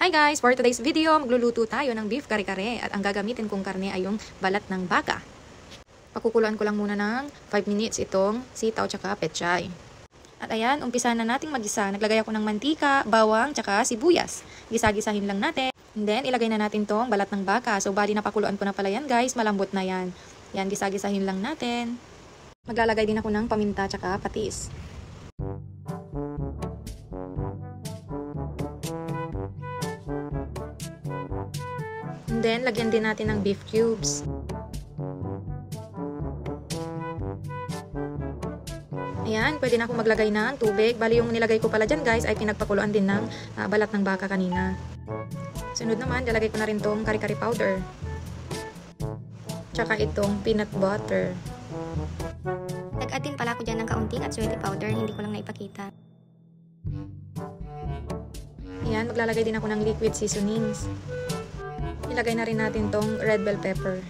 Hi guys! For today's video, magluluto tayo ng beef kare-kare at ang gagamitin kong karne ay yung balat ng baka. Pakukuluan ko lang muna ng 5 minutes itong sitaw tsaka pechay. At ayan, umpisa na nating magisa. Naglagay ako ng mantika, bawang tsaka sibuyas. Gisa-gisahin lang natin. And then, ilagay na natin tong balat ng baka. So, bali napakuluan ko na pala yan guys. Malambot na yan. Yan, gisa-gisahin lang natin. Maglalagay din ako ng paminta tsaka patis. And then, lagyan din natin ng beef cubes. Ayan, pwede na akong maglagay ng tubig. Bali, yung nilagay ko pala dyan guys ay pinagpakuluan din ng balat ng baka kanina. Sunod naman, lalagay ko na rin tong kari-kari powder. Tsaka itong peanut butter. Nag-add din pala ako dyan ng kaunting atsuete powder, hindi ko lang naipakita. Ayan, maglalagay din ako ng liquid seasonings. Ilagay na rin natin tong red bell pepper.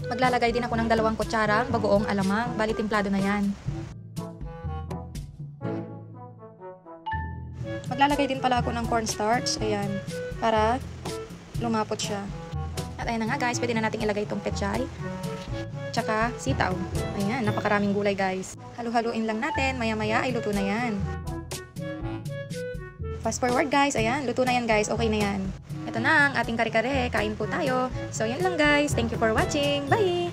Maglalagay din ako ng 2 kutsarang bagoong alamang. Bali, timplado na yan. Maglalagay din pala ako ng cornstarch. Ayan, para lumapot siya. At ayan na nga guys, pwede na natin ilagay itong pechay. Tsaka sitaw. Ayan, napakaraming gulay guys. Halu-haluin lang natin. Maya-maya ay luto na yan. Fast forward guys, ayan, luto na yan guys, okay na yan. Ito na ang ating kare-kare, kain po tayo. So yan lang guys, thank you for watching, bye!